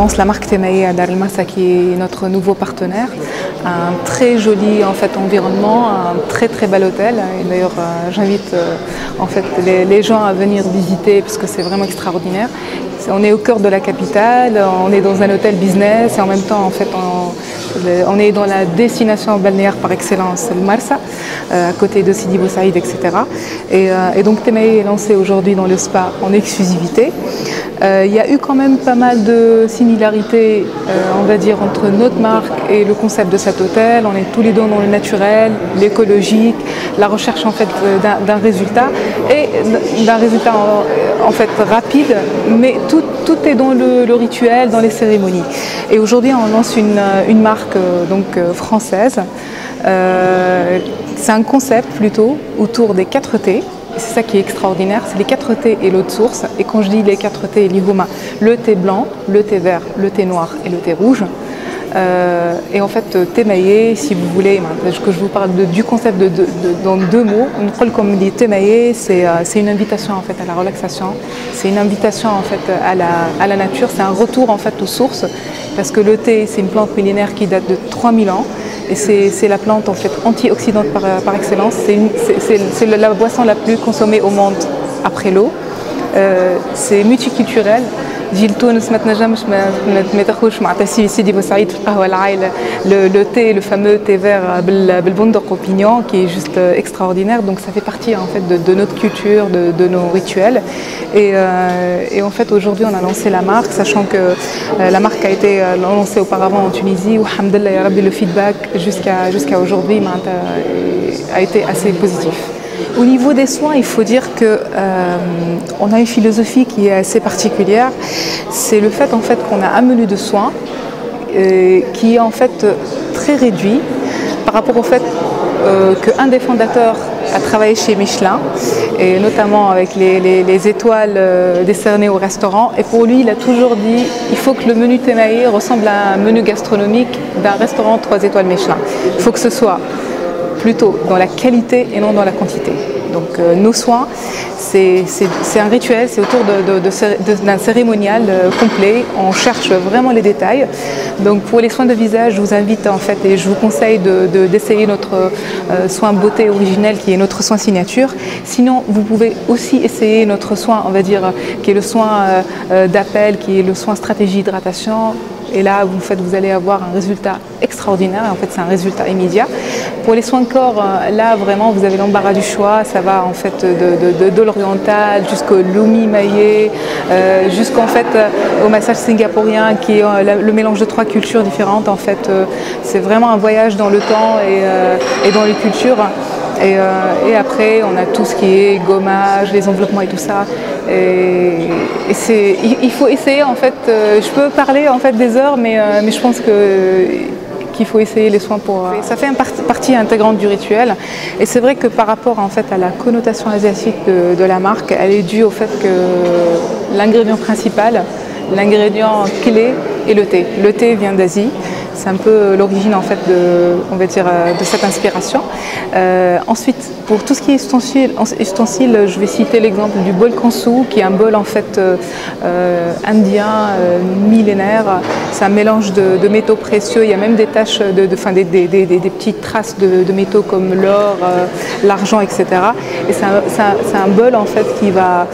lance la marque Temaye à Dar El Marsa, qui est notre nouveau partenaire. Un très joli en fait, environnement, un très bel hôtel. Et d'ailleurs, j'invite en fait, les gens à venir visiter parce que c'est vraiment extraordinaire. On est au cœur de la capitale, on est dans un hôtel business et en même temps en fait, on est dans la destination balnéaire par excellence, le Marsa, à côté de Sidi Bou Saïd, etc. Et donc Temaye est lancé aujourd'hui dans le spa en exclusivité. Il y a eu quand même pas mal de similarités, on va dire, entre notre marque et le concept de cet hôtel. On est tous les deux dans le naturel, l'écologique, la recherche en fait d'un résultat et d'un résultat en fait rapide, mais tout est dans le rituel, dans les cérémonies. Et aujourd'hui, on lance une marque donc française. C'est un concept plutôt autour des 4 T. C'est ça qui est extraordinaire, c'est les 4 T et l'eau de source. Et quand je dis les 4 T, l'ihoma, le thé blanc, le thé vert, le thé noir et le thé rouge. Et en fait, Temaye, si vous voulez, que je vous parle du concept dans 2 mots, comme on dit Temaye, c'est une invitation en fait à la relaxation, c'est une invitation en fait à la nature, c'est un retour en fait aux sources, parce que le thé, c'est une plante millénaire qui date de 3000 ans. Et c'est la plante en fait antioxydante par excellence. C'est la boisson la plus consommée au monde après l'eau. C'est multiculturel. Le thé, le fameux thé vert بالبندق au pignon, qui est juste extraordinaire. Donc ça fait partie en fait de notre culture, de nos rituels. Et en fait aujourd'hui on a lancé la marque, sachant que la marque a été lancée auparavant en Tunisie, où alhamdoulilah le feedback jusqu'à aujourd'hui a été assez positif. Au niveau des soins, il faut dire qu'on a une philosophie qui est assez particulière. C'est le fait, en fait qu'on a un menu de soins qui est en fait très réduit par rapport au fait qu'un des fondateurs a travaillé chez Michelin, et notamment avec les étoiles décernées au restaurant. Et pour lui, il a toujours dit il faut que le menu Temaye ressemble à un menu gastronomique d'un restaurant 3 étoiles Michelin. Il faut que ce soit plutôt dans la qualité et non dans la quantité. Donc nos soins, c'est un rituel, c'est autour d'un cérémonial complet. On cherche vraiment les détails. Donc pour les soins de visage, je vous invite en fait et je vous conseille d'essayer notre soin beauté originel qui est notre soin signature. Sinon, vous pouvez aussi essayer notre soin, on va dire, qui est le soin d'appel, qui est le soin stratégie hydratation. Et là, vous allez avoir un résultat extraordinaire. En fait, c'est un résultat immédiat. Pour les soins de corps, là, vraiment, vous avez l'embarras du choix. Ça va en fait de l'oriental jusqu'au lumi maillé, jusqu'en fait au massage singapourien, qui est le mélange de 3 cultures différentes. En fait, c'est vraiment un voyage dans le temps et dans les cultures. Et après, on a tout ce qui est gommage, les enveloppements et tout ça. Il faut essayer en fait. Je peux parler en fait des heures, mais je pense qu'il faut essayer les soins pour. Ça fait une partie intégrante du rituel. Et c'est vrai que par rapport en fait à la connotation asiatique de la marque, elle est due au fait que l'ingrédient principal, l'ingrédient clé est le thé. Le thé vient d'Asie. C'est un peu l'origine en fait on va dire, de cette inspiration. Ensuite, pour tout ce qui est ustensiles, je vais citer l'exemple du bol kansu, qui est un bol en fait indien millénaire. C'est un mélange de métaux précieux. Il y a même des taches, des petites traces de métaux comme l'or, l'argent, etc. Et c'est un bol en fait qui va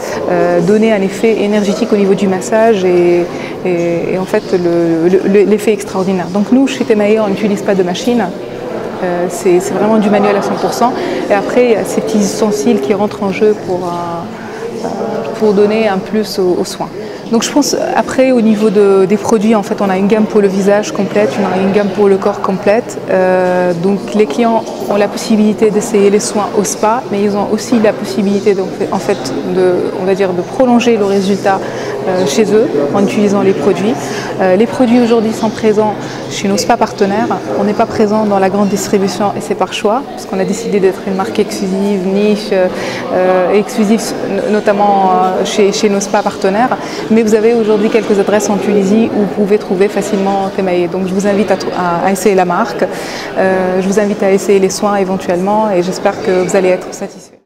donner un effet énergétique au niveau du massage et en fait l'effet extraordinaire. Donc nous, chez Temaye, on n'utilise pas de machine. C'est vraiment du manuel à 100%. Et après, il y a ces petits ustensiles qui rentrent en jeu pour donner un plus aux soins. Donc je pense après au niveau des produits, en fait on a une gamme pour le visage complète, on a une gamme pour le corps complète. Donc les clients ont la possibilité d'essayer les soins au spa, mais ils ont aussi la possibilité en fait on va dire de prolonger le résultat chez eux en utilisant les produits. Les produits aujourd'hui sont présents chez nos spas partenaires. On n'est pas présent dans la grande distribution et c'est par choix, parce qu'on a décidé d'être une marque exclusive, niche, exclusive notamment chez nos spas partenaires. Mais vous avez aujourd'hui quelques adresses en Tunisie où vous pouvez trouver facilement Temaye. Donc je vous invite à essayer la marque, je vous invite à essayer les soins éventuellement et j'espère que vous allez être satisfait.